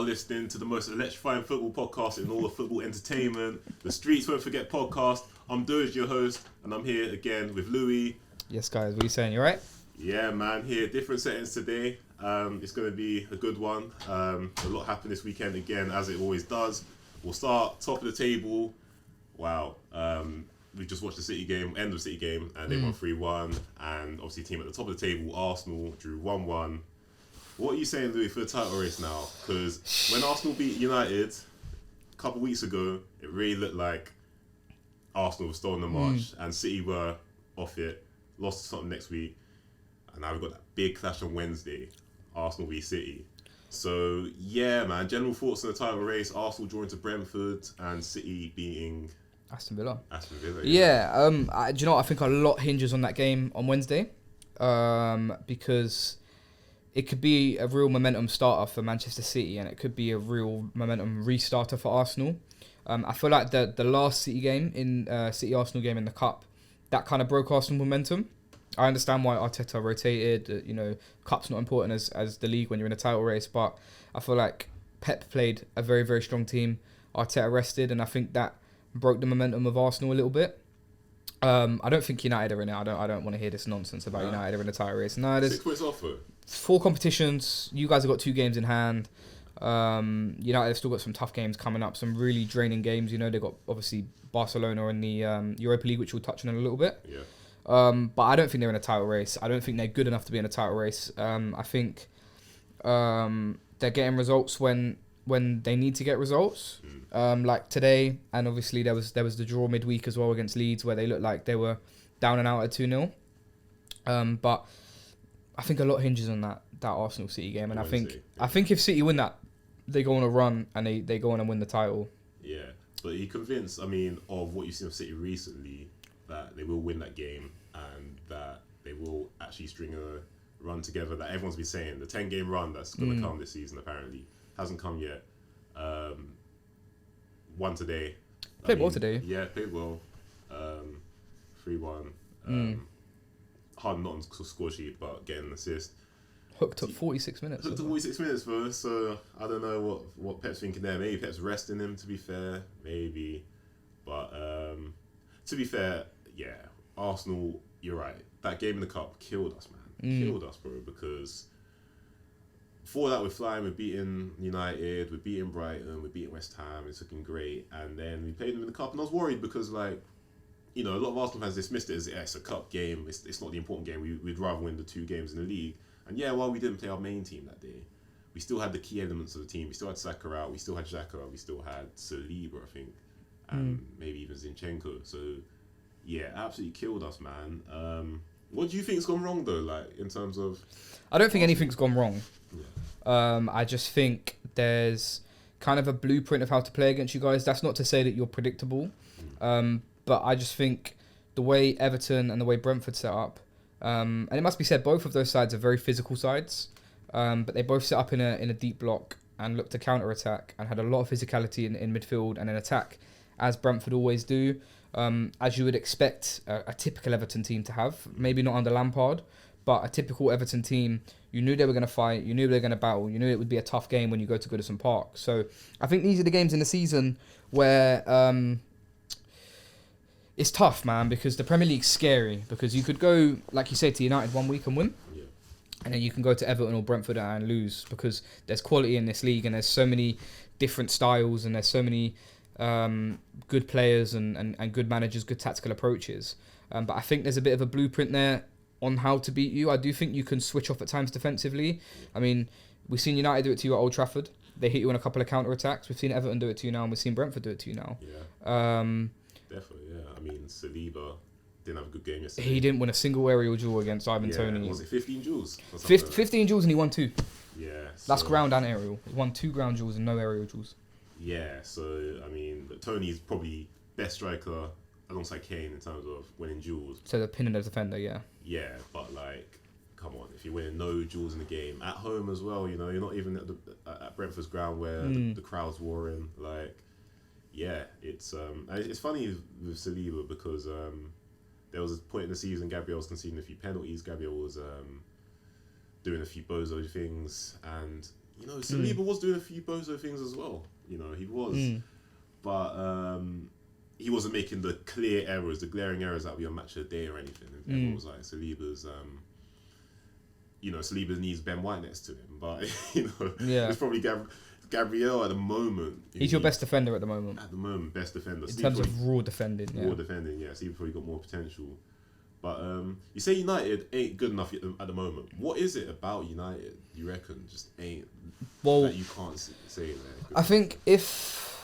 listening to the most electrifying football podcast in all of football entertainment, the Streets Won't Forget podcast. I'm Dodzi, your host, and I'm here again with Louie. Yes, guys, what are you saying? You alright? Yeah, man, here, different settings today. It's going to be a good one. A lot happened this weekend again, as it always does. We'll start top of the table. Wow. We just watched the City game, end of the City game, and they won 3-1. And obviously, team at the top of the table, Arsenal, drew 1-1. What are you saying, Louis, for the title race now? Because when Arsenal beat United a couple of weeks ago, it really looked like Arsenal was still on the march, and City were off it, lost to something next week, and now we've got that big clash on Wednesday, Arsenal v City. So, yeah, man, general thoughts on the title race, Arsenal drawing to Brentford, and City beating Aston Villa. Yeah. Do you know what? I think a lot hinges on that game on Wednesday, because it could be a real momentum starter for Manchester City, and it could be a real momentum restarter for Arsenal. I feel like the last City game City Arsenal game in the Cup, that kind of broke Arsenal momentum. I understand why Arteta rotated. Cup's not important as the league when you're in a title race, but I feel like Pep played a very, very strong team. Arteta rested, and I think that broke the momentum of Arsenal a little bit. I don't think United are in it. I don't want to hear this nonsense about United are in the title race. No, there's 6 points off, though. 4 competitions. You guys have got 2 games in hand. United have still got some tough games coming up, some really draining games. They've got obviously Barcelona in the Europa League, which we'll touch on in a little bit. Yeah. But I don't think they're in a title race. I don't think they're good enough to be in a title race. I think they're getting results when they need to get results. Like today, and obviously there was the draw midweek as well against Leeds, where they looked like they were down and out at 2-0. But I think a lot hinges on that Arsenal City game, and I think if City win that, they go on a run and they go on and win the title. Yeah, but are you convinced, of what you've seen of City recently, that they will win that game and that they will actually string a run together that everyone's been saying, the 10-game run that's going to come this season apparently, hasn't come yet. Won today. Played well today. Yeah, played well. 3-1. Hard not on the score sheet, but getting an assist. Hooked up 46 minutes. Hooked up 46 minutes, though, so I don't know what Pep's thinking there. Maybe Pep's resting him, to be fair. Maybe. But to be fair, yeah, Arsenal, you're right. That game in the Cup killed us, man. Killed us, bro, because before that, we're flying, we're beating United, we're beating Brighton, we're beating West Ham, it's looking great. And then we played them in the Cup, and I was worried because, a lot of Arsenal fans dismissed it as it's a Cup game, it's not the important game, we'd rather win the 2 games in the league. And yeah, while we didn't play our main team that day, we still had the key elements of the team. We still had Saka out, we still had Xhaka, we still had Saliba, I think, and maybe even Zinchenko. So, yeah, absolutely killed us, man. What do you think's gone wrong, though, in terms of... I don't think anything's gone wrong. Yeah. I just think there's kind of a blueprint of how to play against you guys. That's not to say that you're predictable, but I just think the way Everton and the way Brentford set up, and it must be said, both of those sides are very physical sides, but they both set up in a deep block and looked to counter-attack and had a lot of physicality in midfield and in attack, as Brentford always do, as you would expect a typical Everton team to have. Maybe not under Lampard, but a typical Everton team. You knew they were going to fight, you knew they were going to battle, you knew it would be a tough game when you go to Goodison Park. So I think these are the games in the season where it's tough, man, because the Premier League's scary, because you could go, like you say, to United one week and win, and then you can go to Everton or Brentford and lose, because there's quality in this league and there's so many different styles and there's so many good players and good managers, good tactical approaches. But I think there's a bit of a blueprint there on how to beat you. I do think you can switch off at times defensively. We've seen United do it to you at Old Trafford. They hit you on a couple of counter-attacks. We've seen Everton do it to you now, and we've seen Brentford do it to you now. Yeah. Definitely, yeah. Saliba didn't have a good game yesterday. He didn't win a single aerial duel against Ivan Toney. Was it 15 duels? 15 duels and he won 2. Yeah. That's ground and aerial. He won 2 ground duels and no aerial duels. Yeah, so, Tony's probably best striker alongside Kane in terms of winning duels. So the pin and the defender, yeah. Yeah, but come on, if you're winning no duels in the game, at home as well, you're not even at Brentford's ground where the crowd's roaring. It's funny with Saliba because there was a point in the season Gabriel was conceding a few penalties. Gabriel was doing a few bozo things, and Saliba was doing a few bozo things as well. He was, but he wasn't making the clear errors, the glaring errors that we on Match of the Day or anything. Everyone was like Saliba's. Saliba needs Ben White next to him, but it's probably Gabriel at the moment. He's your best defender at the moment. At the moment, best defender. In terms of raw defending. Raw defending, yeah. Saliba probably got more potential. But you say United ain't good enough at the moment. What is it about United, you reckon, just ain't that you can't say that? I think if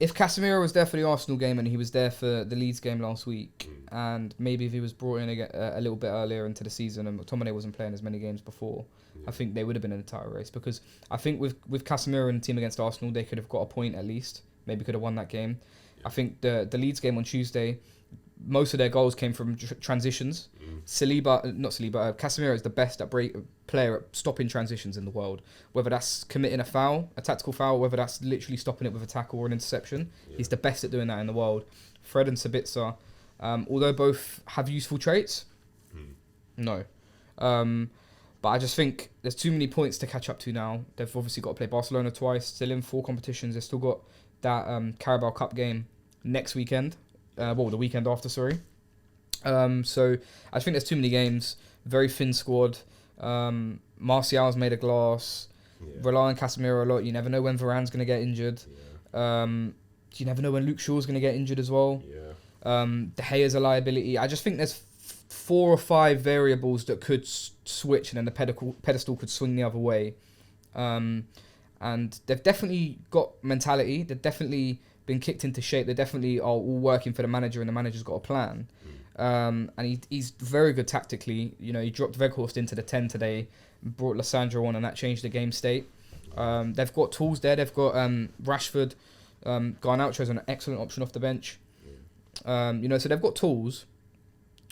Casemiro was there for the Arsenal game and he was there for the Leeds game last week, and maybe if he was brought in a little bit earlier into the season and McTominay wasn't playing as many games before, I think they would have been in the title race. Because I think with Casemiro in the team against Arsenal, they could have got a point at least. Maybe could have won that game. Yeah. I think the Leeds game on Tuesday, most of their goals came from transitions. Casemiro is the best player at stopping transitions in the world. Whether that's committing a tactical foul, whether that's literally stopping it with a tackle or an interception, he's the best at doing that in the world. Fred and Sabitzer, although both have useful traits, no. But I just think there's too many points to catch up to now. They've obviously got to play Barcelona twice, still in 4 competitions. They've still got that Carabao Cup game next weekend. The weekend after, sorry. So I think there's too many games. Very thin squad. Martial's made of glass. Rely on Casemiro a lot. You never know when Varane's going to get injured. You never know when Luke Shaw's going to get injured as well. De Gea's a liability. I just think there's 4 or 5 variables that could switch, and then the pedestal could swing the other way. And they've definitely got mentality. They've definitely been kicked into shape. They definitely are all working for the manager, and the manager's got a plan. And he's very good tactically. He dropped Weghorst into the 10 today, brought Lissandro on, and that changed the game state. They've got tools there. They've got Rashford. Garnacho's an excellent option off the bench. So they've got tools.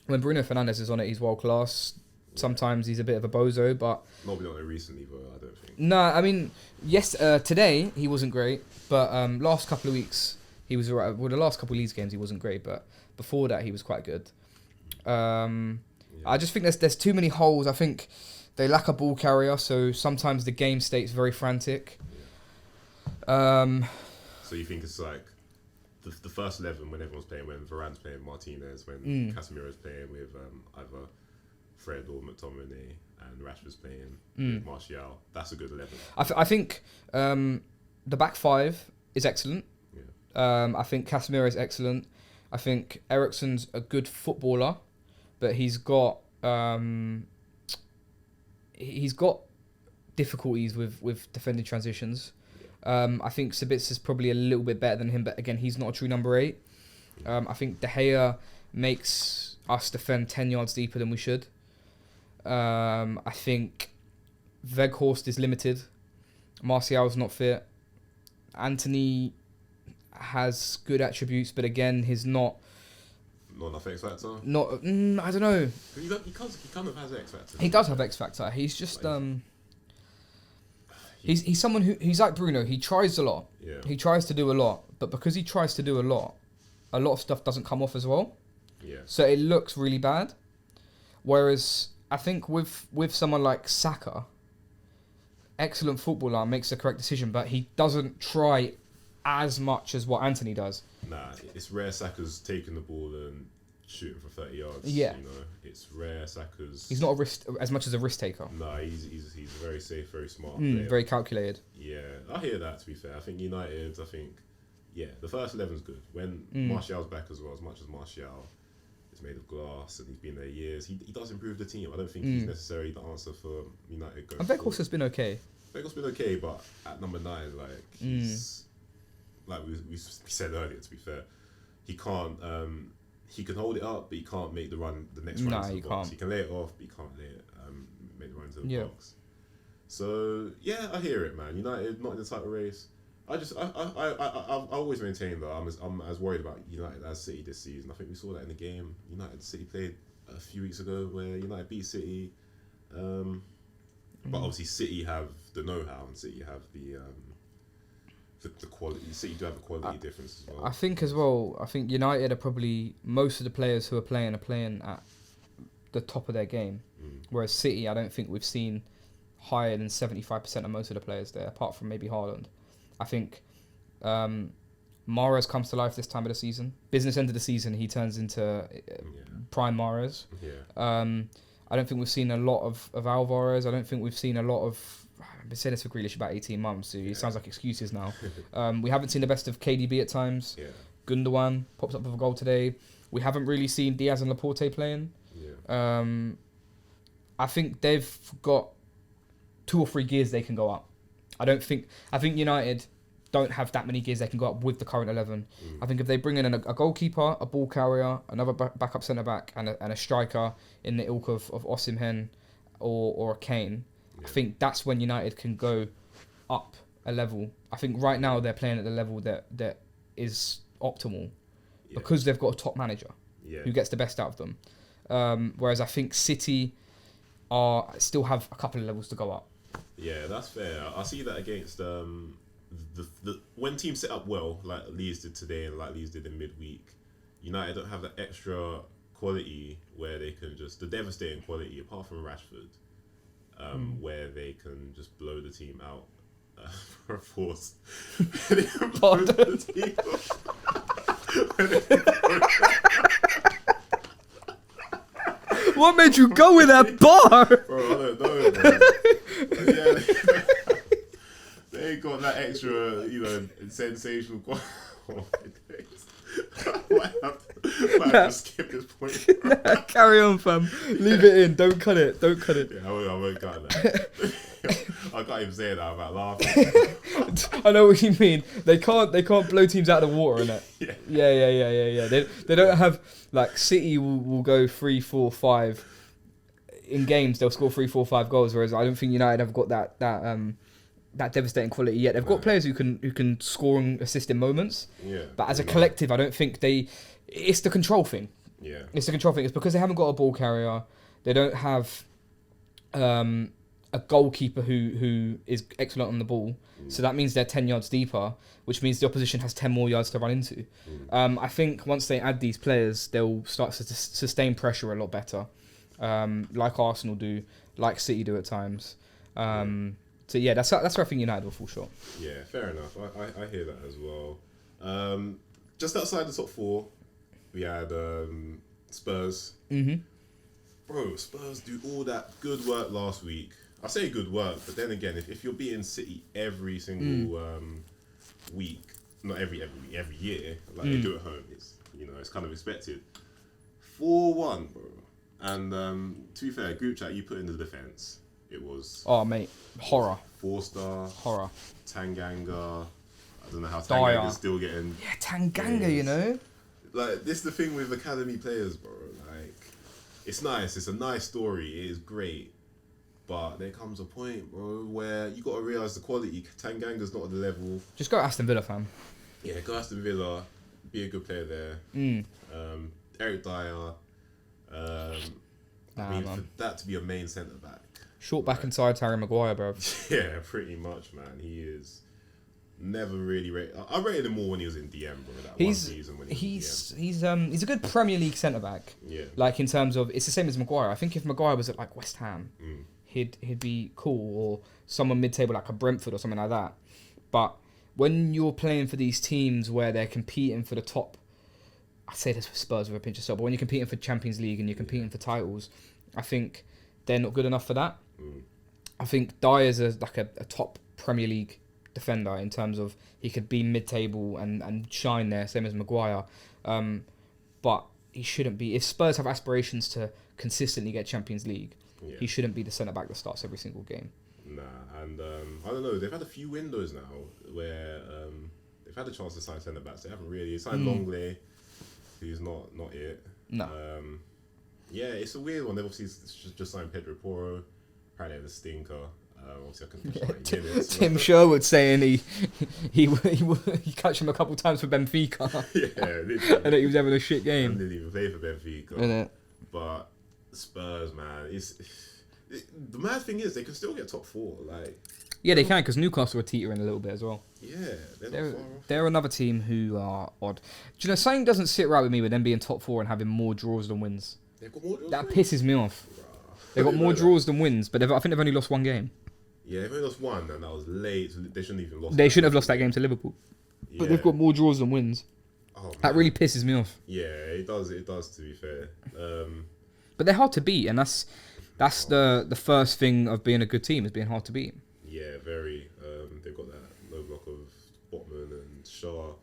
When Bruno Fernandes is on it, he's world class. Sometimes he's a bit of a bozo, but not recently, though. I don't think. No, I mean, yes. Today he wasn't great, but last couple of weeks he was alright. Well, the last couple of Leeds games he wasn't great, but before that he was quite good. I just think there's too many holes. I think they lack a ball carrier, so sometimes the game state's very frantic. So you think it's like the first 11 when everyone's playing, when Varane's playing Martinez, when Casemiro's playing with either Fred or McTominay, and Rashford's playing with Martial. That's a good 11. I think the back 5 is excellent. I think Casemiro is excellent. I think Eriksen's a good footballer, but he's got difficulties with defending transitions. I think Sabitz is probably a little bit better than him, but again, he's not a true number 8. I think De Gea makes us defend 10 yards deeper than we should. I think Weghorst is limited. Martial's not fit. Anthony has good attributes, but again, he's not enough X factor. I don't know. He kind of has X factor. He does have X factor. He's just he's someone he's like Bruno. He tries a lot. Yeah. He tries to do a lot, but because he tries to do a lot of stuff doesn't come off as well. Yeah. So it looks really bad. Whereas I think with someone like Saka, excellent footballer, makes the correct decision, but he doesn't try as much as what Anthony does. Nah, it's rare Saka's taking the ball and shooting for 30 yards. Yeah. It's rare Saka's... He's not as much as a risk taker. Nah, he's very safe, very smart player. Very calculated. Yeah, I hear that, to be fair. I think United, the first 11's good. When Martial's back as well, as much as Martial is made of glass and he's been there years, he does improve the team. I don't think he's necessarily the answer for United going forward. And Weghorst has been okay. Weghorst's been okay, but at number 9, he's... Like we said earlier, to be fair, he can't... he can hold it up, but he can't make the next run into the box. He can lay it off, but he can't make the run into the box. So, yeah, I hear it, man. United, not in the title race. I've always maintained that I'm as worried about United as City this season. I think we saw that in the game City played a few weeks ago where United beat City. But obviously City have the know-how and City have the quality. City do have a quality difference as well. I think United are probably, most of the players who are playing at the top of their game. Whereas City, I don't think we've seen higher than 75% of most of the players there, apart from maybe Haaland. I think Mahrez comes to life this time of the season. Business end of the season, he turns into prime Mahrez. Yeah. I don't think we've seen a lot of Alvarez. I don't think we've seen a lot of... I've been saying this for Grealish about 18 months, so it sounds like excuses now. We haven't seen the best of KDB at times. Yeah. Gundogan pops up with a goal today. We haven't really seen Diaz and Laporte playing. Yeah. I think they've got 2 or 3 gears they can go up. I think United don't have that many gears they can go up with the current 11. I think if they bring in a goalkeeper, a ball carrier, another backup centre-back, and a striker in the ilk of Osimhen or a Kane, I think that's when United can go up a level. I think right now they're playing at the level that is optimal because they've got a top manager who gets the best out of them. Whereas I think City still have a couple of levels to go up. Yeah, that's fair. I see that against the when teams set up well, like Leeds did today and like Leeds did in midweek, United don't have that extra quality where they can the devastating quality apart from Rashford, where they can just blow the team out for a force. What made you go with that bar? Bro, I don't know, bro. Yeah, they got that extra, sensational quality. I have to skip this point. Nah, carry on, fam. Leave it in. Don't cut it. Yeah, I won't cut that. I can't even say that about laughing. I know what you mean. They can't blow teams out of the water, innit? Yeah. They don't have, like, City will go 3, 4, 5 in games. They'll score 3, 4, 5 goals. Whereas I don't think United have got that devastating quality yet. They've got players who can score and assist in moments. Yeah. But as a collective, I don't think it's the control thing. Yeah. It's the control thing. It's because they haven't got a ball carrier. They don't have a goalkeeper who is excellent on the ball. So that means they're 10 yards deeper, which means the opposition has 10 more yards to run into. I think once they add these players, they'll start to sustain pressure a lot better, like Arsenal do, like City do at times. So yeah, that's where I think United will fall short. Yeah, fair enough. I hear that as well. Just outside the top 4, we had Spurs. Bro, Spurs do all that good work last week. I say good work, but then again, if you're beating City every single week, not every week, every year, like they do at home, it's kind of expected. 4-1, bro. And to be fair, group chat you put in the defence. It was... Oh, mate. Horror. 4-star. Horror. Tanganga. I don't know how Tanganga's still getting... Yeah, Tanganga, you know? Like, this is the thing with academy players, bro. Like, it's nice. It's a nice story. It is great. But there comes a point, bro, where you got to realise the quality. Tanganga's not at the level. Just go Aston Villa, fam. Yeah, go Aston Villa. Be a good player there. Eric Dyer. Man. For that to be a main centre-back. Short back inside Harry Maguire, bro. Yeah, pretty much, man. He is never really rated. I rated him more when he was in DM, bro. One season when he's a good Premier League centre back. Yeah. Like in terms of, it's the same as Maguire. I think if Maguire was at like West Ham, he'd be cool, or someone mid-table like a Brentford or something like that. But when you're playing for these teams where they're competing for the top, I say this with Spurs with a pinch of salt, but when you're competing for Champions League and you're competing for titles, I think they're not good enough for that. I think Dyer's like a top Premier League defender in terms of he could be mid-table and shine there, same as Maguire. But he shouldn't be. If Spurs have aspirations to consistently get Champions League, he shouldn't be the centre-back that starts every single game. Nah, and I don't know, they've had a few windows now where they've had a chance to sign centre-backs. They haven't really. They signed Longley, who's not it. No. Yeah, it's a weird one. They've obviously just signed Pedro Porro. Apparently, they have a stinker. Obviously, I can minutes. Tim Sherwood saying he catch him a couple times for Benfica. Yeah, literally. And that he was having a shit game. And didn't even play for Benfica. Innit? But Spurs, man, the mad thing is they can still get top 4. Like, yeah, they can, because Newcastle are teetering a little bit as well. Yeah, they're not far off. They're another team who are odd. Do you know, something doesn't sit right with me with them being top 4 and having more draws than wins. They've got more draws. That pisses me off. They've got more draws than wins, but I think they've only lost one game. Yeah, they've only lost one, and that was late. So they shouldn't even lost. They shouldn't have lost that game to Liverpool. Yeah. But they've got more draws than wins. Oh, That really pisses me off. Yeah, it does. It does. To be fair. But they're hard to beat, and that's the first thing of being a good team is being hard to beat. Yeah, very. They've got that low block of Botman and Shaw,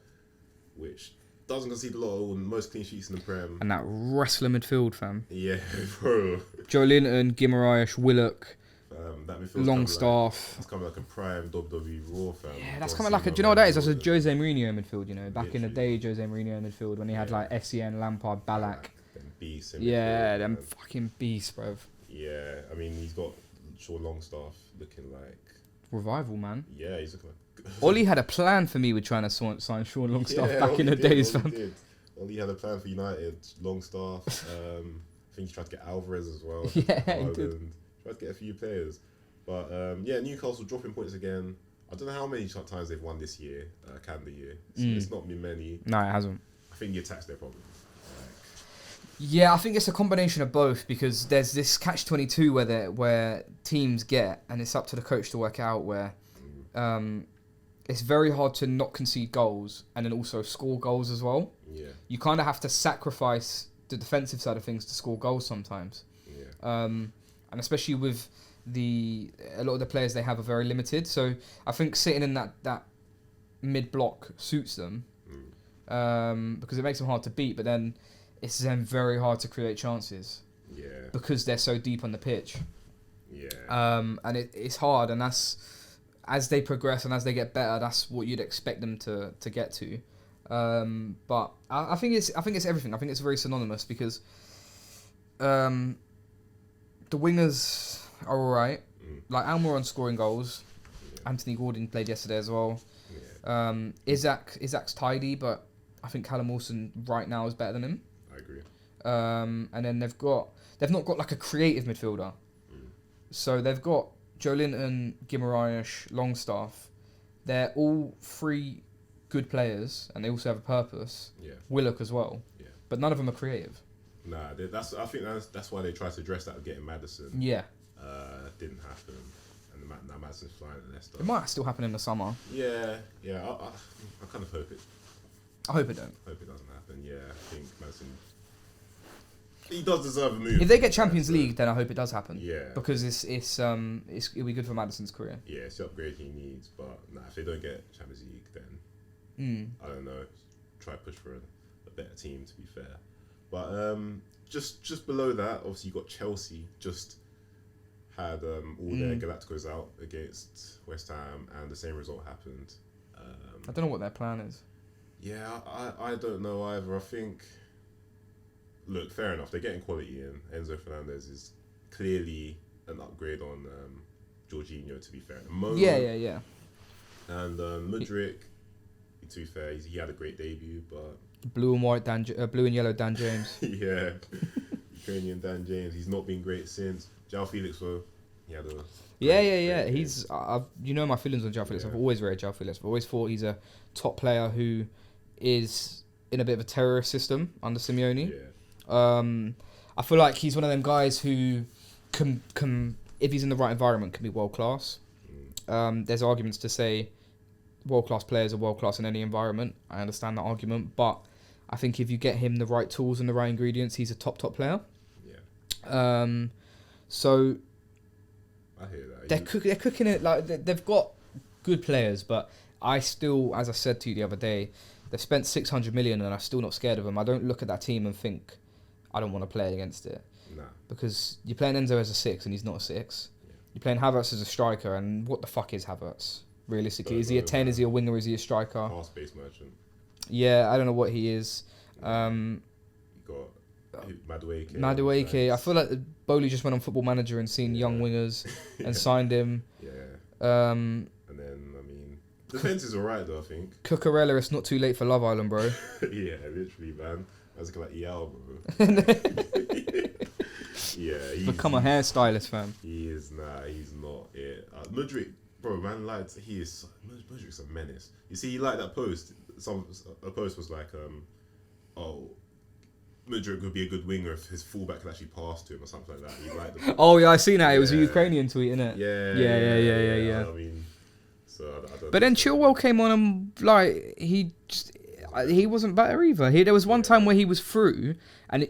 which doesn't concede a lot of most clean sheets in the Prem. And that wrestler midfield, fam. Yeah, bro. Joe Linton, Guimaraes, Willock, That midfield. Longstaff. It's coming like a prime WWE Raw, fam. Yeah, that's coming like a. Do you know what that is? That's a Jose Mourinho midfield. You know, back in the day, Jose Mourinho midfield when he had like Essien, Lampard, Ballack. Them beasts. Yeah, them fucking beasts, bruv. Yeah, I mean he's got Shaw Longstaff looking like Revival, man. Yeah, he's looking like. Ollie had a plan for me with trying to sign Sean Longstaff back in the days, fam. Ollie had a plan for United, Longstaff. I think he tried to get Alvarez as well. Yeah, he Ireland. did. Tried to get a few players. But yeah, Newcastle dropping points again. I don't know how many times they've won this year, calendar year. It's not been many. No, it hasn't. I think the attack's their problem. Yeah, I think it's a combination of both because there's this catch-22 where teams get, and it's up to the coach to work out where it's very hard to not concede goals and then also score goals as well. Yeah. You kind of have to sacrifice the defensive side of things to score goals sometimes. Yeah. And especially with a lot of the players they have are very limited. So I think sitting in that mid-block suits them because it makes them hard to beat, but then it's then very hard to create chances. Yeah. Because they're so deep on the pitch. Yeah. And it's hard, and that's as they progress and as they get better, that's what you'd expect them to get to. But I think it's everything. I think it's very synonymous because the wingers are alright. Like Almiron scoring goals. Yeah. Anthony Gordon played yesterday as well. Yeah. Isaac's tidy, but I think Callum Wilson right now is better than him. I agree. And then they've not got like a creative midfielder. So they've got Joe Linton, Guimaraes, Longstaff. They're all three good players, and they also have a purpose. Yeah. Willock as well. Yeah. But none of them are creative. Nah, I think that's why they tried to address that with getting Maddison. Yeah. Didn't happen, and now Maddison's flying at Leicester. It might still happen in the summer. Yeah. I kind of hope it. I hope it don't. Hope it doesn't happen. Yeah, I think Maddison. He does deserve a move. If they get Champions League, then I hope it does happen. Yeah. Because it'll be good for Maddison's career. Yeah, it's the upgrade he needs. But if they don't get Champions League, then I don't know. Try to push for a better team. To be fair, but just below that, obviously you got Chelsea. Just had all their Galacticos out against West Ham, and the same result happened. I don't know what their plan is. Yeah, I don't know either. I think. Look, fair enough. They're getting quality in. Enzo Fernandez is clearly an upgrade on Jorginho, to be fair. Yeah. And Mudryk, to be fair, he had a great debut, but blue and yellow Dan James. Yeah, Ukrainian Dan James. He's not been great since. João Felix, though, he had a yeah. He's you know my feelings on João Felix. I've always rated João Felix. I've always thought he's a top player who is in a bit of a terrorist system under Simeone. Yeah. I feel like he's one of them guys who can if he's in the right environment, can be world class. There's arguments to say world class players are world class in any environment. I understand that argument, but I think if you get him the right tools and the right ingredients, he's a top player. Yeah. So I hear that. They're cooking it like they've got good players, but I still, as I said to you the other day, they've spent 600 million and I'm still not scared of them. I don't look at that team and think I don't want to play against it. Nah. Because you're playing Enzo as a 6 and he's not a 6. Yeah. You're playing Havertz as a striker, and what the fuck is Havertz? Realistically, is he a 10? Man. Is he a winger? Is he a striker? Pass-based merchant. Yeah, I don't know what he is. You got Madueke. Madueke. I feel like Bowley just went on Football Manager and seen young wingers and signed him. Yeah. And then, I mean, defense is alright though, I think. Cucurella, it's not too late for Love Island, bro. Yeah, literally, man. That's like EL, bro. Yeah. He's become a hairstylist, fam. He is, he's not it. Mudryk, bro, man, Mudryk's a menace. You see, he liked that post. A post was like, Mudryk would be a good winger if his fullback could actually pass to him or something like that. You'd like the Oh yeah, I seen that. It was a Ukrainian tweet, innit? Yeah. I mean, so I don't But then Chilwell came on and like he wasn't better either. There was one time where he was through, and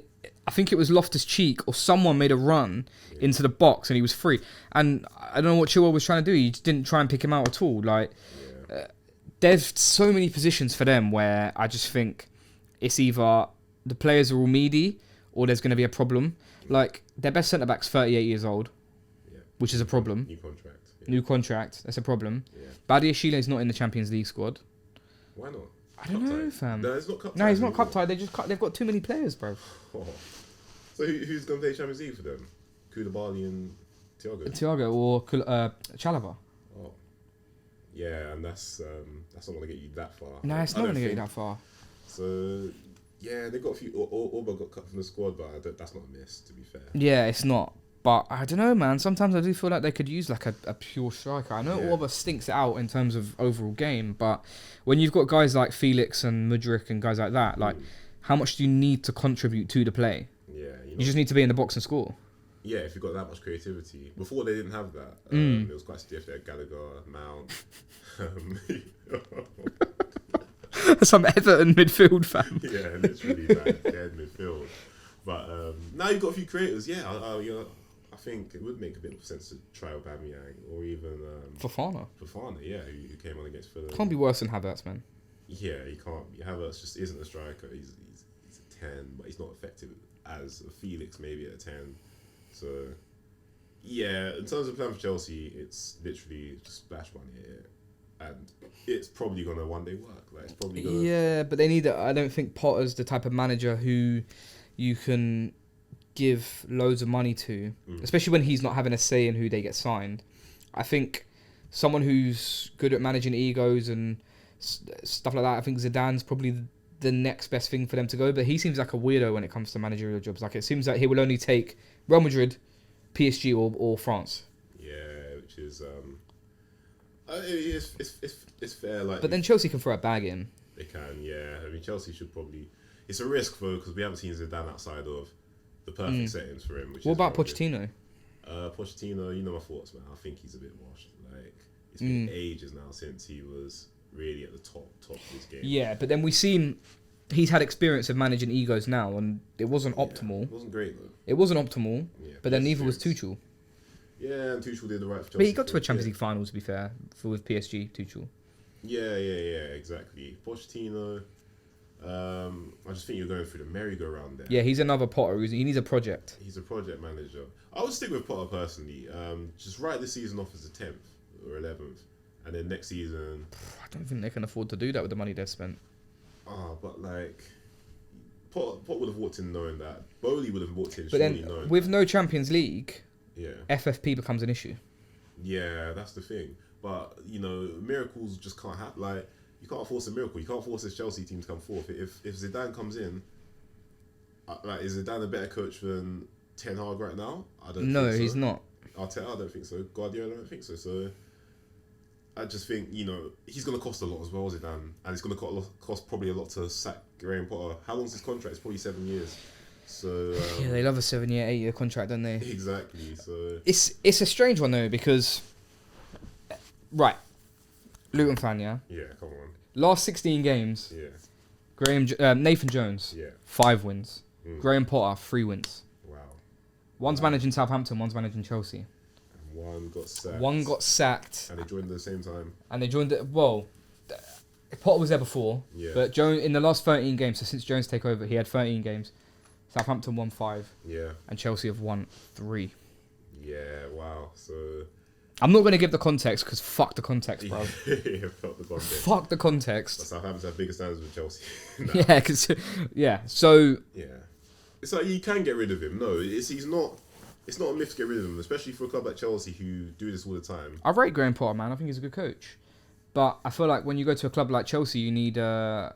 I think it was Loftus-Cheek or someone made a run into the box and he was free. And I don't know what Chilwell was trying to do. He just didn't try and pick him out at all. Like, there's so many positions for them where I just think it's either the players are all meaty or there's going to be a problem. Like, their best centre-back's 38 years old, which is a problem. New contract. That's a problem. Badiashile's not in the Champions League squad. Why not? I don't know, fam. No, he's not cup tied. No, he's not cup tied. They've got too many players, bro. Oh. So who's going to play Champions League for them? Koulibaly and Thiago or Chalaba. Oh, yeah, and that's not going to get you that far. No, it's not going to get you that far. So yeah, they got a few. Orba got cut from the squad, but that's not a miss, to be fair. Yeah, it's not. But I don't know, man. Sometimes I do feel like they could use like a pure striker. I know Orba stinks it out in terms of overall game, but when you've got guys like Felix and Mudryk and guys like that, like how much do you need to contribute to the play? Yeah, you just need to be in the box and score. Yeah, if you've got that much creativity. Before they didn't have that. It was quite stiff there. Gallagher, Mount. Some Everton midfield fan. Yeah, literally, man. Dead midfield. But now you've got a few creators. Yeah, I think it would make a bit of sense to try Aubameyang or even Fofana, yeah, who came on against Fulham. Can't be worse than Havertz, man. Yeah, he can't be. Havertz just isn't a striker. He's a 10, but he's not effective as a Felix maybe at a 10. So yeah, in terms of plan for Chelsea, it's literally just splash money here, and it's probably gonna one day work. Like, it's probably gonna. Yeah, but they need. I don't think Potter's the type of manager who you can give loads of money to, especially when he's not having a say in who they get signed. I think someone who's good at managing egos and stuff like that, I think Zidane's probably the next best thing for them to go, but he seems like a weirdo when it comes to managerial jobs. Like, it seems like he will only take Real Madrid, PSG or France. Yeah, which is it's fair. Like, but then Chelsea can throw a bag in. They can, yeah. I mean, Chelsea should probably. It's a risk though, because we haven't seen Zidane outside of the perfect settings for him. What about Pochettino? Pochettino, you know my thoughts, man. I think he's a bit washed. Like, it's been ages now since he was really at the top of his game. Yeah, but then we've seen he's had experience of managing egos now, and it wasn't optimal. It wasn't great though. It wasn't optimal, but then neither was Tuchel. Yeah, and Tuchel did the right for Chelsea. But he got to a Champions League final, to be fair, with PSG, Tuchel. Yeah, exactly. Pochettino, I just think you're going through the merry-go-round there. Yeah, he's another Potter. He needs a project. He's a project manager. I would stick with Potter personally. Just write this season off as a 10th or 11th, and then next season. I don't think they can afford to do that with the money they've spent. But like, Potter would have walked in knowing that. Bowley would have walked in. But then, with no Champions League, FFP becomes an issue. Yeah, that's the thing. But miracles just can't happen. Like, you can't force a miracle. You can't force this Chelsea team to come forth. If Zidane comes in, like, is Zidane a better coach than Ten Hag right now? I don't. No, think so. He's not. Arteta, I don't think so. Guardiola, I don't think so. So, I just think he's going to cost a lot as well, Zidane, and it's going to cost probably a lot to sack Graham Potter. How long's his contract? It's probably 7 years. So yeah, they love a 7-year, 8-year contract, don't they? Exactly. So it's a strange one though, because Luton fan, yeah. Yeah, come on. Last 16 games. Yeah. Nathan Jones. Yeah. 5 wins. Graham Potter 3 wins. Wow. One's managing Southampton. One's managing Chelsea. And one got sacked. And they joined at the same time. Potter was there before. Yeah. But Jones, in the last 13 games, so since Jones take over, he had 13 games. Southampton won 5. Yeah. And Chelsea have won 3. Yeah. Wow. So. I'm not going to give the context because fuck the context, bro. Yeah, fuck the context. Fuck the context. But Southampton's have bigger standards with Chelsea. So. Yeah. It's like you can get rid of him. No, it's not a myth to get rid of him, especially for a club like Chelsea who do this all the time. I rate Graham Potter, man. I think he's a good coach. But I feel like when you go to a club like Chelsea, you need a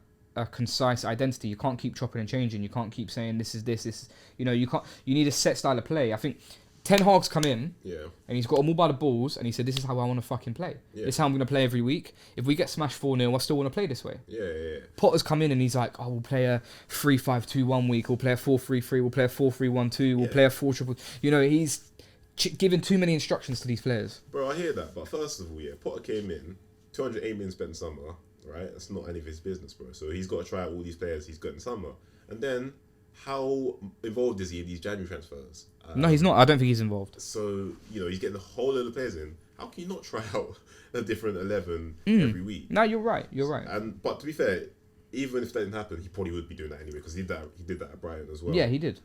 concise identity. You can't keep chopping and changing. You can't keep saying this is this. You can't. You need a set style of play. I think Ten Hag's come in, Yeah. and he's got them all by the balls, and he said, "This is how I want to fucking play. Yeah. This is how I'm going to play every week. If we get smashed 4-0, I still want to play this way." Yeah. Potter's come in and he's like, "Oh, we'll play a 3-5-2 one week. We'll play a 4-3-3. We'll play a 4-3-1-2. We'll play a 4-3-3." You know, he's giving too many instructions to these players. Bro, I hear that, but first of all, Potter came in, 208 million spent in summer, right? That's not any of his business, bro. So he's got to try out all these players he's got in summer, and then how involved is he in these January transfers? No, he's not. I don't think he's involved. So, he's getting a whole load of players in. How can you not try out a different 11 every week? No, you're right. But to be fair, even if that didn't happen, he probably would be doing that anyway because he did that at Brighton as well. Yeah, he did.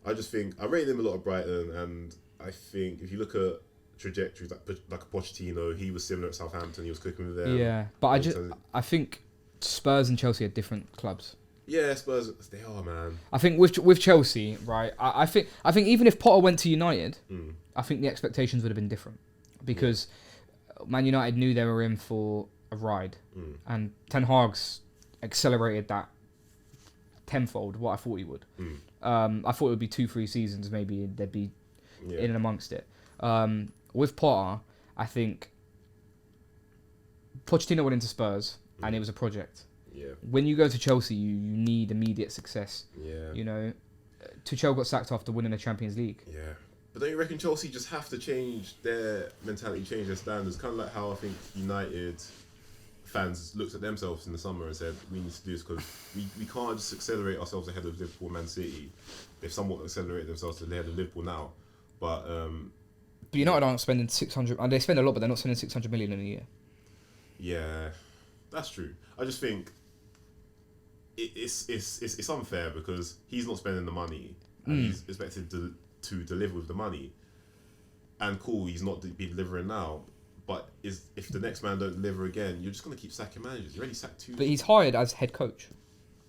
I just think I rated him a lot at Brighton, and I think if you look at trajectories like a Pochettino, he was similar at Southampton. He was cooking with them. Yeah, but I think Spurs and Chelsea are different clubs. Yeah, Spurs, they are, man. I think with Chelsea, right? I think even if Potter went to United, I think the expectations would have been different because Man United knew they were in for a ride, and Ten Hag's accelerated that tenfold. What I thought he would. I thought it would be 2-3 seasons, maybe they'd be in and amongst it. With Potter, I think Pochettino went into Spurs, and it was a project. Yeah. When you go to Chelsea, you need immediate success. Yeah. You know, Tuchel got sacked after winning the Champions League. Yeah. But don't you reckon Chelsea just have to change their mentality, change their standards? Kind of like how I think United fans looked at themselves in the summer and said, we need to do this because we can't just accelerate ourselves ahead of Liverpool and Man City. They've somewhat accelerated themselves to ahead of Liverpool now. But United aren't spending 600... And they spend a lot, but they're not spending 600 million in a year. Yeah, that's true. I just think it's unfair because he's not spending the money and he's expected to deliver with the money. And cool, he's not be delivering now. But if the next man don't deliver again, you're just going to keep sacking managers. You already sacked 2. But he's hired as head coach,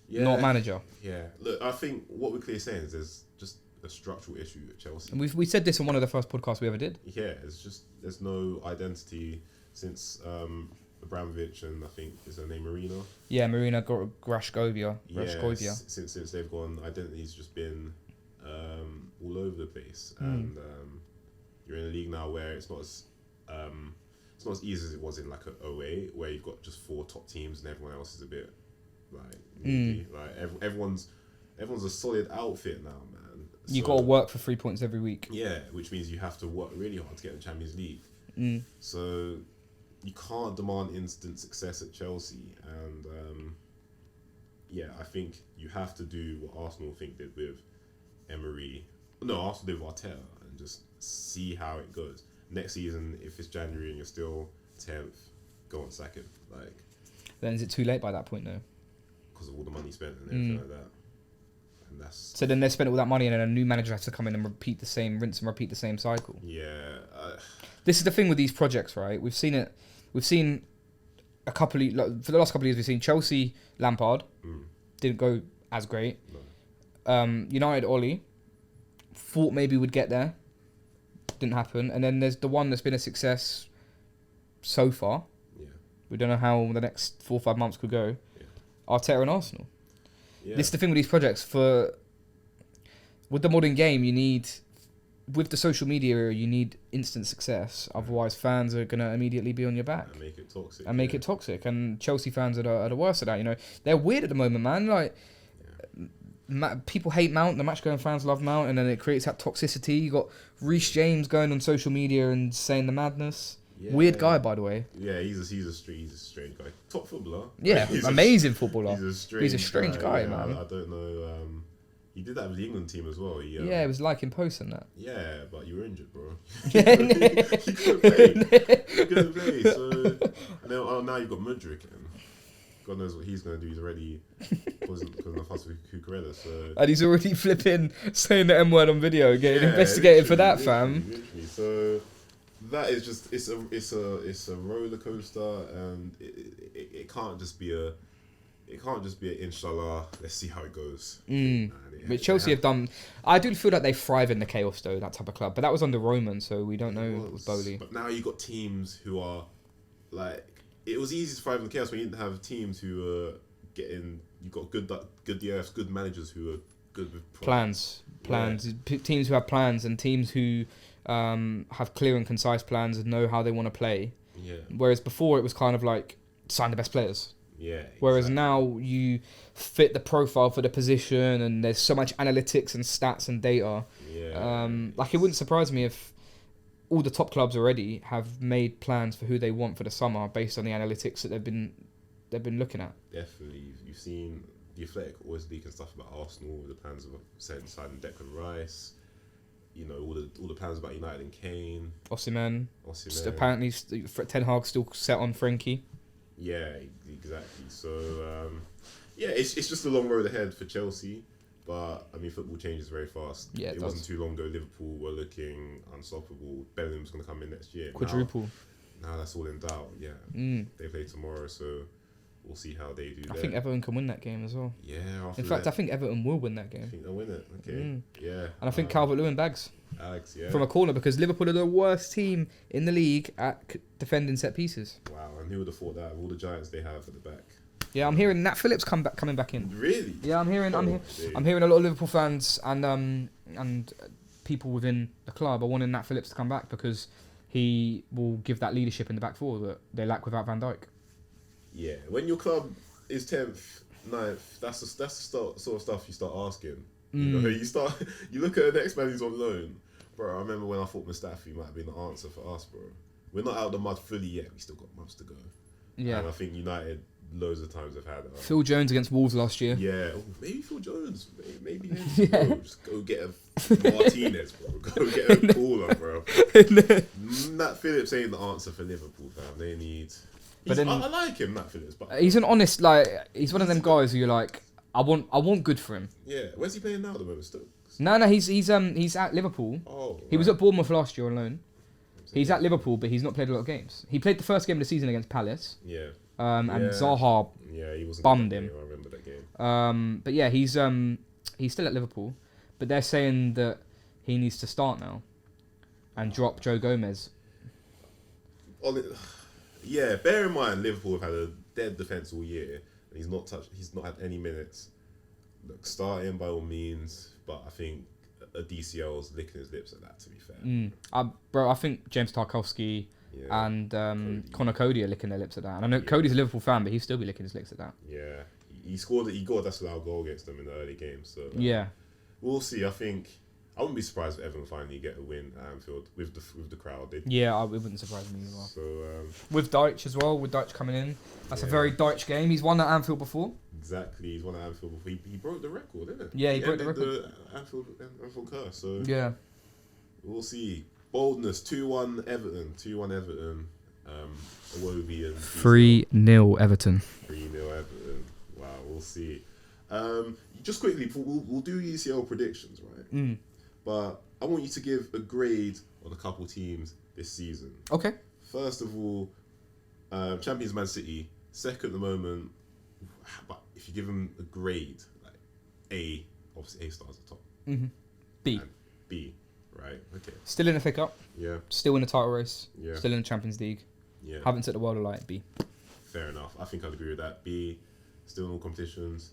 not manager. Yeah. Look, I think what we're clearly saying is there's just a structural issue at Chelsea. And we said this on one of the first podcasts we ever did. Yeah, there's no identity since Abramovich and I think is her name Marina. Yeah, Marina Grashkovia. Yeah, since they've gone, identity's just been all over the place, and you're in a league now where it's not as easy as it was in like a 08 where you've got just 4 top teams and everyone else is a bit like needy. Like everyone's a solid outfit now, man. You've got to work for 3 points every week. Yeah, which means you have to work really hard to get in the Champions League. So you can't demand instant success at Chelsea, and I think you have to do what Arsenal think did with Emery. No, Arsenal did with Arteta, and just see how it goes. Next season, if it's January and you're still 10th, go on sack him. Like, then is it too late by that point, though? Because of all the money spent and everything like that. And that's so then they spent all that money, and then a new manager has to come in and rinse and repeat the same cycle. Yeah. This is the thing with these projects, right? We've seen it. We've seen a couple of, for the last couple of years. We've seen Chelsea Lampard didn't go as great. No. United Ollie thought maybe would get there, didn't happen. And then there's the one that's been a success so far. Yeah. We don't know how the next 4 or 5 months could go. Yeah. Arteta and Arsenal. Yeah. This is the thing with these projects. With the modern game, you need, with the social media, you need instant success. Otherwise, fans are gonna immediately be on your back and make it toxic. And Chelsea fans are the worst of that. You know, they're weird at the moment, man. Like, people hate Mount. The match-going fans love Mount, and then it creates that toxicity. You got Reece James going on social media and saying the madness. Yeah. Weird guy, by the way. Yeah, he's a strange guy. Top footballer. Yeah, amazing footballer. He's a strange guy, yeah, man. I don't know. He did that with the England team as well. It was like in post and that. Yeah, but you were injured, bro. You couldn't play. So now you've got Mudryk, and God knows what he's going to do. He's already because of the fuss with Cucurella. So and he's already flipping saying the M word on video, getting investigated for that, fam. Literally. So that is just it's a roller coaster, and it can't just be a. It can't just be an inshallah, let's see how it goes. But Chelsea have done... I do feel like they thrive in the chaos, though, that type of club. But that was under Roman, so we don't know with Bowley. But now you've got teams who are, like... It was easy to thrive in the chaos when you didn't have teams who are getting... You've got good DFs, good managers who are good with plans. Yeah. Teams who have plans and teams who have clear and concise plans and know how they want to play. Yeah. Whereas before it was kind of like sign the best players. Yeah. Whereas exactly. now you fit the profile for the position, and there's so much analytics and stats and data. Yeah. Like it wouldn't surprise me if all the top clubs already have made plans for who they want for the summer based on the analytics that they've been looking at. Definitely. You've seen the Athletic always leaking stuff about Arsenal, the plans of signing Declan Rice. You know, all the plans about United and Kane. Osimhen. Osimhen. Apparently, Ten Hag still set on Frenkie. Yeah, exactly. So, yeah, it's just a long road ahead for Chelsea. But, I mean, football changes very fast. Yeah, it wasn't too long ago Liverpool were looking unstoppable. Bellingham's going to come in next year. Quadruple. Now that's all in doubt, yeah. They play tomorrow, so we'll see how they do. I think Everton can win that game as well. Yeah. In fact, I think Everton will win that game. I think they'll win it. Okay. Yeah. And I think Calvert-Lewin bags Alex, yeah. from a corner, because Liverpool are the worst team in the league at defending set pieces. Wow, and who would have thought that? All the giants they have at the back. Yeah, I'm hearing Nat Phillips coming back in. Really? Yeah, I'm hearing a lot of Liverpool fans and people within the club are wanting Nat Phillips to come back because he will give that leadership in the back four that they lack without Van Dijk. Yeah, when your club is 10th, 9th, that's the sort of stuff you start asking. You know, you look at the next man who's on loan. Bro, I remember when I thought Mustafi might have been the answer for us, bro. We're not out of the mud fully yet. We still got months to go. Yeah. And I think United, loads of times have had Phil Jones against Wolves last year. Yeah, maybe Phil Jones. Maybe him. Bro, just go get a Martinez, bro. Go get a caller, bro. Nat Phillips ain't the answer for Liverpool, fam. They need... I like him, Nat Phillips, but he's an honest, like, he's one of them guys who you're like, I want good for him. Yeah, where's he playing now at the moment? Still? No, he's at Liverpool. Oh, he was at Bournemouth last year on loan. He's at Liverpool, but he's not played a lot of games. He played the first game of the season against Palace. Yeah. And Zaha he wasn't bummed him. I remember that game. But yeah, he's still at Liverpool, but they're saying that he needs to start now and drop Joe Gomez. Yeah, bear in mind Liverpool have had a dead defence all year, and he's not had any minutes. Look, start him by all means, but I think a DCL's licking his lips at that, to be fair. Bro, I think James Tarkowski and Connor Cody are licking their lips at that. And I know Cody's a Liverpool fan, but he'll still be licking his lips at that. Yeah, he got a disallowed goal against them in the early games. So yeah, we'll see. I wouldn't be surprised if Everton finally get a win at Anfield with the crowd. It wouldn't surprise me as well. So with Deitch as well, with Deitch coming in, that's a very Deitch game. He's won at Anfield before. Exactly, he's won at Anfield before. He broke the record, didn't he? Yeah, he broke the record. The Anfield curse. So yeah, we'll see. Boldness 2-1 Everton. 2-1 Everton. Iwobi and 3-0 Everton. 3-0 Everton. Wow, we'll see. Just quickly, we'll do UCL predictions, right? But I want you to give a grade on a couple teams this season. Okay. First of all, champions Man City. Second at the moment, but if you give them a grade, like A, obviously A stars at the top. B. And B, right? Okay. Still in the FA Cup. Yeah. Still in the title race. Yeah. Still in the Champions League. Yeah. Haven't set the world alight. B. Fair enough. I think I'd agree with that. B, still in all competitions.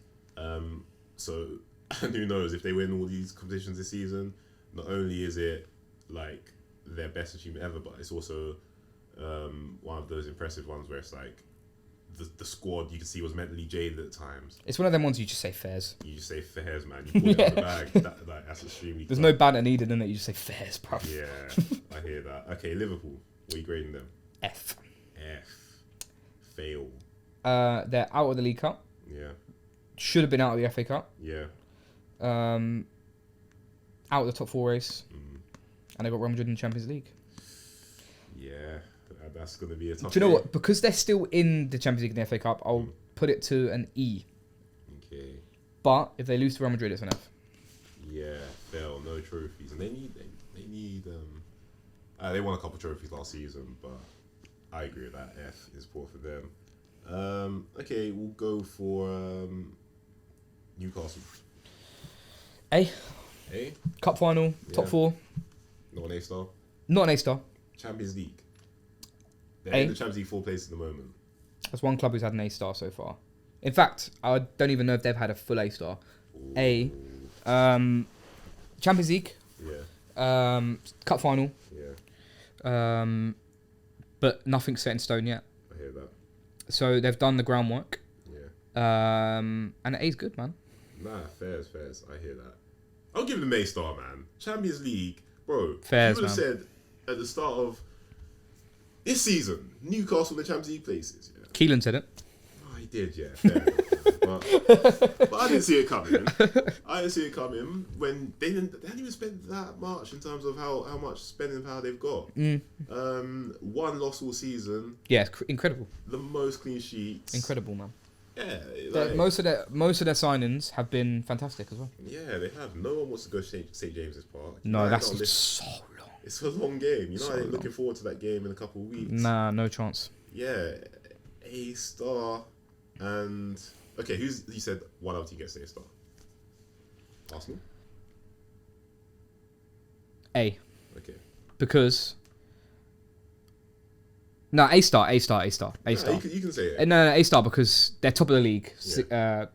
So, and who knows, if they win all these competitions this season, not only is it like their best achievement ever, but it's also one of those impressive ones where it's like the squad you can see was mentally jaded at times. It's one of them ones you just say fairs. You just say fairs, man. You pull it out the bag. That's extremely There's no banter needed in it. You just say fairs, bro. Yeah, I hear that. Okay, Liverpool. What are you grading them? F. Fail. They're out of the League Cup. Yeah. Should have been out of the FA Cup. Yeah. Out of the top 4 race. And they got Real Madrid in the Champions League. Yeah, that's going to be a tough Do you know game. what? Because they're still in the Champions League and the FA Cup, I'll put it to an E. Okay. But if they lose to Real Madrid, it's an F. Yeah, fail, no trophies. And they need they won a couple of trophies last season, but I agree with that. F is poor for them. Okay, we'll go for Newcastle. A. A? Cup final, top 4. Not an A-star. Not an A-star. Champions League. They're A. in the Champions League 4 places at the moment. That's one club who's had an A-star so far. In fact, I don't even know if they've had a full A-star. Ooh. A. Champions League. Yeah. Cup final. Yeah. But nothing's set in stone yet. I hear that. So they've done the groundwork. Yeah. And A's good, man. Nah, fairs. I hear that. I'll give them A-star, man. Champions League, bro. Fairs, you would have man. said at the start of this season, Newcastle in the Champions League places. Yeah. Keelan said it. Oh, he did, yeah. Fair enough. But I didn't see it coming. When they hadn't even spent that much in terms of how much spending power they've got. One loss all season. Yeah, incredible. The most clean sheets. Incredible, man. Yeah, Most of their signings have been fantastic as well. Yeah, they have. No one wants to go to St James's Park. No, that's so long. It's a long game. You know, So I'm long. looking forward to that game in a couple of weeks. Nah, no chance. Yeah, A-star and okay. He said one other team gets A-star. Arsenal. A. Okay. Because no, A star. Nah, you can say it. No, A star because they're top of the league. Yeah.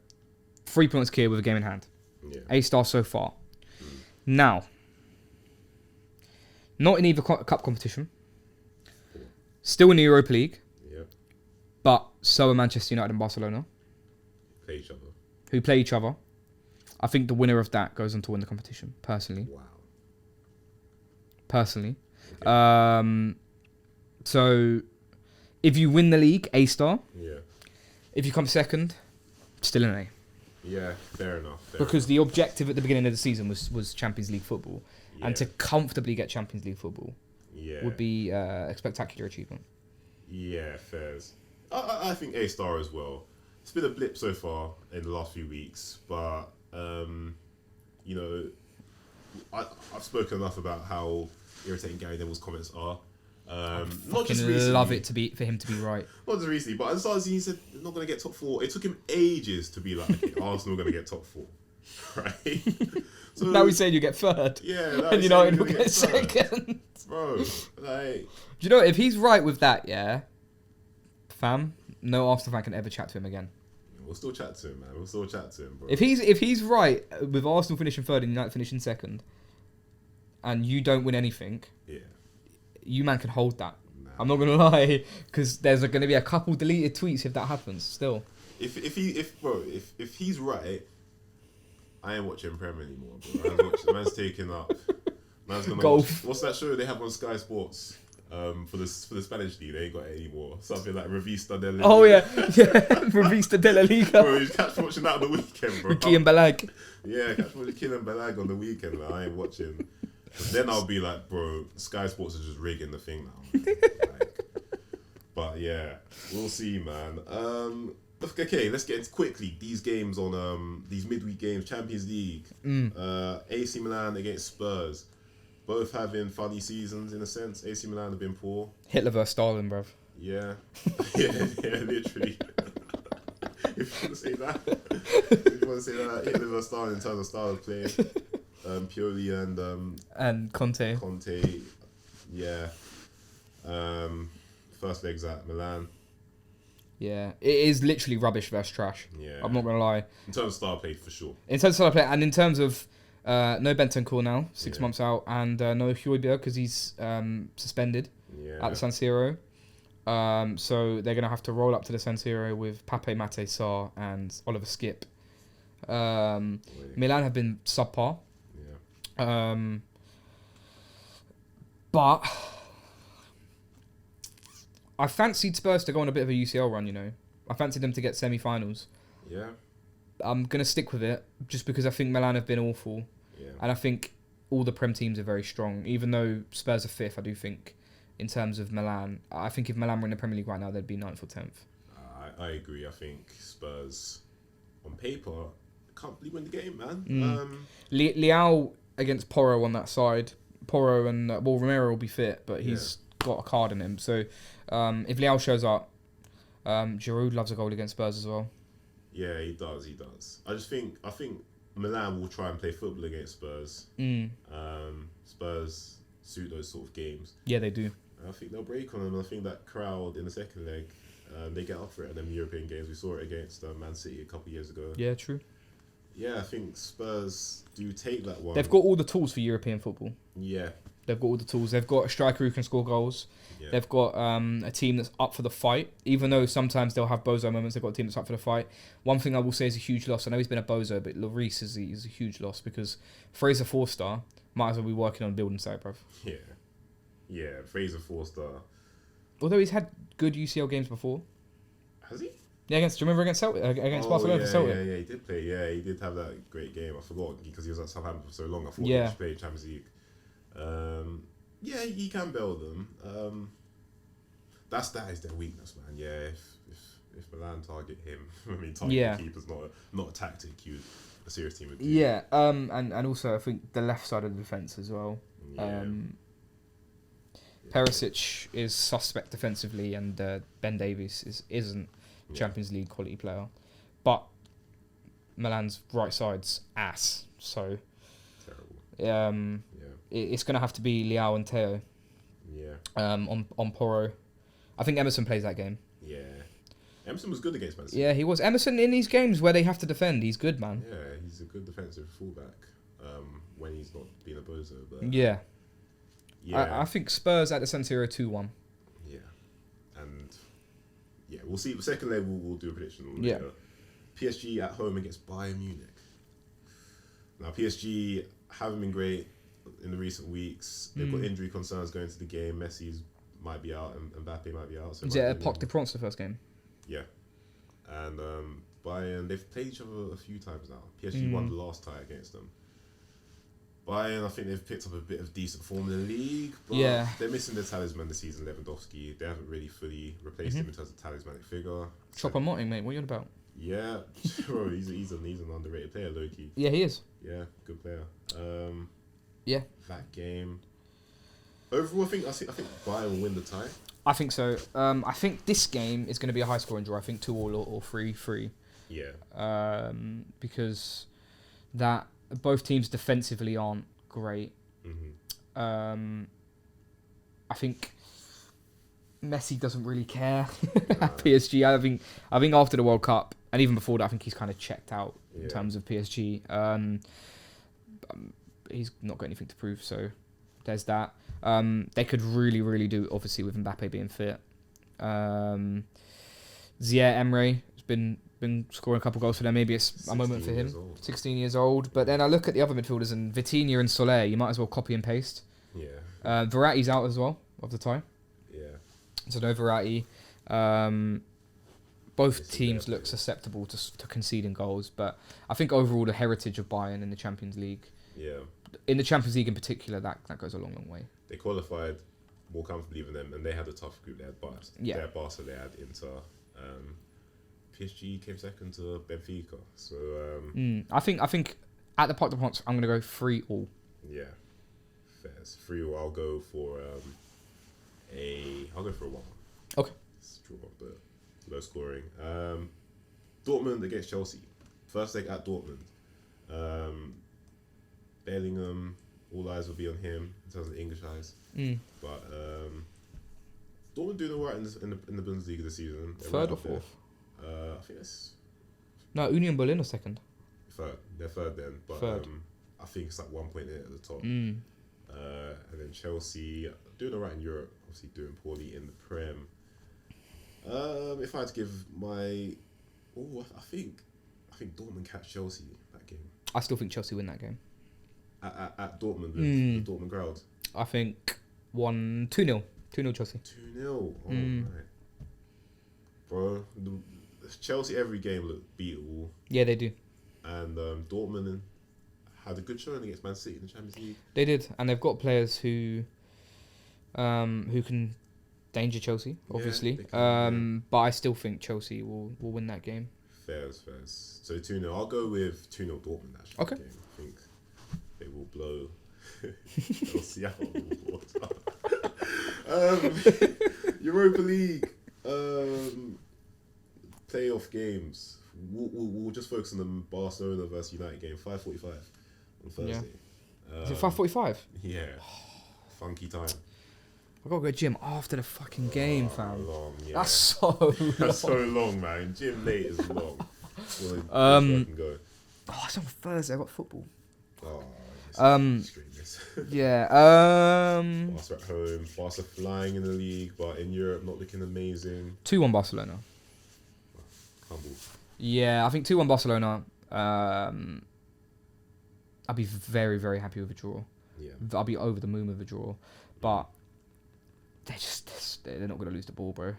3 points clear with a game in hand. Yeah. A star so far. Now, not in either cup competition. Still in the Europa League, Yeah. but so are Manchester United and Barcelona, Play each other. who play each other. I think the winner of that goes on to win the competition. Personally. Wow. So if you win the league, A star. Yeah. If you come second, still an A. Yeah. Fair enough. Because the objective at the beginning of the season was Champions League football. Yeah. And to comfortably get Champions League football Yeah. would be a spectacular achievement. Yeah, fairs. I think A-star as well. It's been a blip so far in the last few weeks, but you know, I've spoken enough about how irritating Gary Neville's comments are. Not just recently. Love it for him to be right. Not just recently, but at the start of the season, he said they're not going to get top 4. It took him ages to be like, okay, Arsenal are going to get top 4, right? So Now he's saying you get third. Yeah, and United will get second. Bro, like, do you know if he's right with that? Yeah, fam, no Arsenal fan can ever chat to him again. we'll still chat to him, man. We'll still chat to him, bro. If he's right with Arsenal finishing third and United finishing second, and you don't win anything, Yeah. you man can hold that. Nah. I'm not gonna lie, because there's going to be a couple deleted tweets if that happens. Still, If he's right, I ain't watching Premier anymore, bro. Man's taking up. Man's gonna Golf. watch, what's that show they have on Sky Sports? For the Spanish league, they ain't got it anymore. Something like Revista de la Liga. oh yeah, Revista de la Liga. Bro, you catch me watching that on the weekend, bro. With Kian Balag. Yeah, catch me watching Kylian Balag on the weekend, man. I ain't watching. Then I'll be like, bro, Sky Sports is just rigging the thing now. Like, but yeah, we'll see, man. Okay, let's get into quickly these games on these midweek games. Champions League, AC Milan against Spurs, both having funny seasons in a sense. AC Milan have been poor. Hitler versus Stalin, bruv. Yeah, yeah, literally. If you want to say that, Hitler versus Stalin in terms of style of play, Pioli And Conte. Yeah. First legs at Milan. Yeah, it is literally rubbish versus trash. Yeah. I'm not gonna lie. In terms of style play, for sure. In terms of style play, and in terms of no Bentancur now, 6 Yeah. months out, and no Højbjerg because he's suspended Yeah. at the San Siro. So they're gonna have to roll up to the San Siro with Pape Mate Sarr and Oliver Skip. Milan have been subpar. Yeah. But I fancied Spurs to go on a bit of a UCL run, you know. I fancied them to get semi-finals. Yeah. I'm going to stick with it just because I think Milan have been awful. Yeah. And I think all the Prem teams are very strong. Even though Spurs are 5th, I do think in terms of Milan, I think if Milan were in the Premier League right now, they'd be 9th or 10th. I agree. I think Spurs, on paper, can't really win the game, man. Leao against Porro on that side. Porro and Romero will be fit, but he's got a card in him. So if Leao shows up, Giroud loves a goal against Spurs as well. Yeah, he does. I think Milan will try and play football against Spurs. Spurs suit those sort of games. Yeah, they do. I think they'll break on them. I think that crowd in the second leg, they get up for it in them European games. We saw it against Man City a couple of years ago. Yeah, true. Yeah, I think Spurs do take that one. They've got all the tools for European football. Yeah. They've got all the tools. They've got a striker who can score goals. Yeah. They've got a team that's up for the fight. Even though sometimes they'll have bozo moments, they've got a team that's up for the fight. One thing I will say is a huge loss. I know he's been a bozo, but Lloris is a huge loss because Fraser Forster might as well be working on building side, bruv. Yeah. Yeah, Fraser Forster. Although he's had good UCL games before. Has he? Yeah, do you remember against Celtic? Against Barcelona for Celtic? Yeah, he did play. Yeah, he did have that great game. I forgot because he was at Southampton for so long. I thought Yeah. he played Champions League. Yeah, he can build them. That is their weakness, man. Yeah, if Milan target him, I mean, target the keeper's not a tactic a serious team would do. Yeah, and also I think the left side of the defence as well. Yeah. Perisic is suspect defensively, and Ben Davies isn't Champions League quality player, but Milan's right side's ass. So terrible. It's going to have to be Leao and Teo. Yeah. On Porro, I think Emerson plays that game. Yeah. Emerson was good against Man City. Yeah, he was. Emerson in these games where they have to defend, he's good, man. Yeah, he's a good defensive fullback. When he's not being a bozo, but yeah. I Yeah. think Spurs at the San Siro 2-1. Yeah. And yeah, we'll see. Second leg, we'll do a prediction. Yeah. Later. PSG at home against Bayern Munich. Now, PSG haven't been great in the recent weeks. They've got injury concerns going to the game. Messi might be out and Mbappe might be out. So Is it at Parc des Princes, the first game? Yeah. And Bayern, they've played each other a few times now. PSG won the last tie against them. Bayern, I think they've picked up a bit of decent form in the league, but they're missing their talisman this season, Lewandowski. They haven't really fully replaced him in terms of talismanic figure. Choupo-Moting, mate. What are you on about? Yeah, bro, he's an underrated player, low-key. Yeah, he is. Yeah, good player. Yeah. That game. Overall, I think Bayern will win the tie. I think so. I think this game is going to be a high-scoring draw. I think 2-2 or 3-3. Yeah. Because both teams defensively aren't great. Mm-hmm. I think Messi doesn't really care at PSG. I think after the World Cup and even before that, I think he's kind of checked out in terms of PSG. He's not got anything to prove, so there's that. They could really, really do obviously with Mbappe being fit. Zier Emre has been scoring a couple goals for them. Maybe it's a moment for him. 16 years old. But then I look at the other midfielders and Vitinha and Soler. You might as well copy and paste. Yeah. Verratti's out as well of the tie. Yeah. So no Verratti. Both teams look susceptible to conceding goals, but I think overall the heritage of Bayern in the Champions League, in the Champions League in particular, that goes a long, long way. They qualified more comfortably than them, and they had a tough group. They had Barca, they had Inter. PSG came second to Benfica. So I think at the Parc des Princes, I'm going to go 3-3. Yeah, fair. 3-3. I'll go for a 1. Okay. It's draw, but low scoring. Dortmund against Chelsea. First leg at Dortmund. Bellingham, all eyes will be on him in terms of English eyes. But Dortmund doing all right in the Bundesliga this season. They're Third right or fourth? I think that's No, Union Berlin are second. third. They're third then, but Third. I think it's like 1 point in at the top. And then Chelsea doing all right in Europe, obviously doing poorly in the Prem. If I had to give I think Dortmund catch Chelsea that game. I still think Chelsea win that game. At Dortmund, the Dortmund crowd. I think 2-0. 2-0 Chelsea. 2-0. Oh, right. Bro, Chelsea every game looked beatable. Yeah, they do. And Dortmund had a good showing against Man City in the Champions League. They did, and they've got players who can danger Chelsea, obviously. But I still think Chelsea will win that game. Fairs. So 2-0. I'll go with 2-0 Dortmund actually. Okay. Game. I think they will blow Chelsea out of the water. Europa League playoff games. We'll just focus on the Barcelona versus United game. 5:45 on Thursday. Is it 5:45? Yeah. Funky time. I gotta go gym after the fucking game, fam. Long, yeah. That's so long. That's so long, man. Gym late is long. Well, I can go. Oh, That's on Thursday. I got football. Oh, extremist. Yeah. Barca at home. Barca flying in the league, but in Europe not looking amazing. 2-1 Barcelona. Humble. Yeah, I think 2-1 Barcelona. I'd be very, very happy with a draw. Yeah. I'll be over the moon with a draw. But they're not going to lose the ball, bro.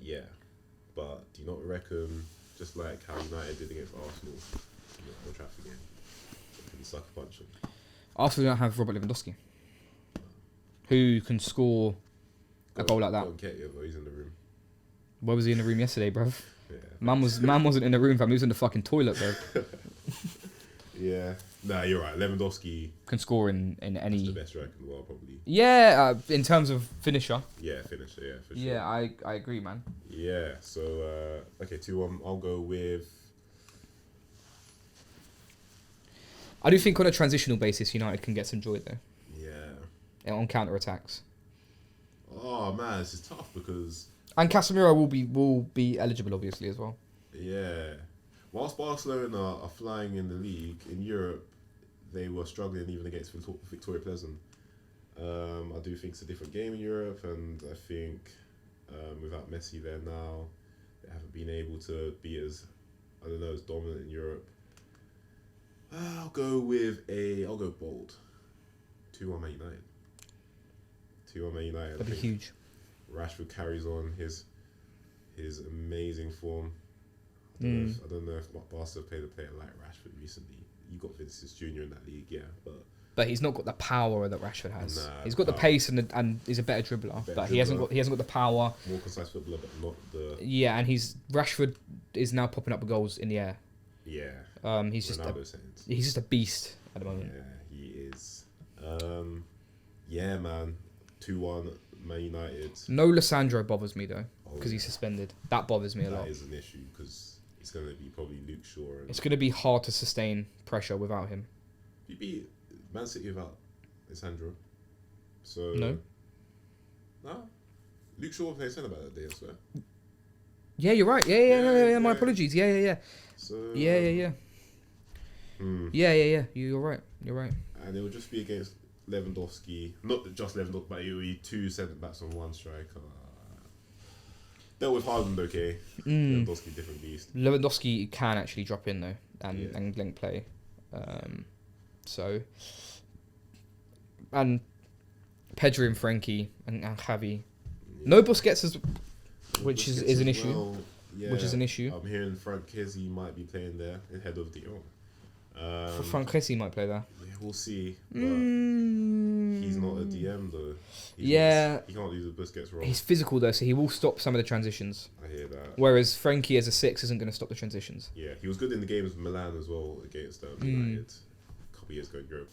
Yeah. But do you not reckon, just like how United did against Arsenal, in the Old Trafford game, they can sucker punch them? Arsenal don't have Robert Lewandowski, who can score a goal like that. Don't get you, but he's in the room. Where was he in the room yesterday, bro? Yeah. Man wasn't in the room, fam. He was in the fucking toilet, bro. Yeah. Nah, you're right. Lewandowski Can score in any. is the best striker in the world, probably. Yeah, in terms of finisher. Yeah, finisher. Yeah, for sure. Yeah, I agree, man. Yeah. So okay, 2-1. I'll go with. I do think on a transitional basis, United can get some joy there. Yeah. On counter attacks. Oh man, this is tough because. And Casemiro will be eligible, obviously, as well. Yeah. Whilst Barcelona are flying in the league, in Europe, they were struggling even against Victoria Pleasant. I do think it's a different game in Europe, and I think without Messi there now, they haven't been able to be as dominant in Europe. I'll go bold. 2-1 Man United. 2-1 Man United. That'd be huge. Rashford carries on his amazing form. I don't know if Barca played a player like Rashford recently. You got Vinicius Junior in that league, yeah, but he's not got the power that Rashford has. Nah, he's got the pace and he's a better dribbler, but he hasn't got the power. More concise footballer, but not the. Yeah, and Rashford is now popping up with goals in the air. Yeah. He's just a beast at the moment. Yeah, he is. Yeah, man. 2-1 Man United. No Lissandro bothers me though, because he's suspended. That bothers me a lot. That is an issue because it's going to be probably Luke Shaw. It's going to be hard to sustain pressure without him. You beat Man City without Lissandro. So no. Luke Shaw played centre back that day, I swear. Yeah, you're right. Yeah. My apologies. Yeah. So Yeah. Yeah. You're right. And it will just be against Lewandowski, not just Lewandowski, but it will be 2 centre backs on 1 striker. Dealt with Haaland, okay. Lewandowski, different beast. Lewandowski can actually drop in though and link play. And Pedri and Frenkie and Javi. Yeah. No Busquets, which is an issue. Well, yeah. Which is an issue. I'm hearing Frank Kessie might be playing there ahead of Dion. Frank Kessie might play there. Yeah, we'll see. But he's not a DM though. He can't do the Busquets role. He's physical though, so he will stop some of the transitions. I hear that. Whereas Frenkie as a 6 isn't going to stop the transitions. Yeah, he was good in the games with Milan as well against United a couple of years ago in Europe.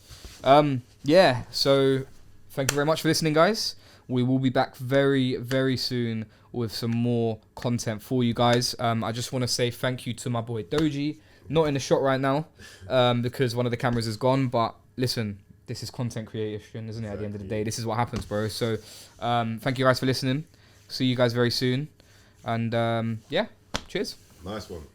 Yeah, so thank you very much for listening, guys. We will be back very, very soon with some more content for you guys. I just want to say thank you to my boy Dodzi. Not in the shot right now because one of the cameras is gone. But listen, this is content creation, isn't it? Exactly. At the end of the day, this is what happens, bro. So thank you guys for listening. See you guys very soon. And yeah, cheers. Nice one.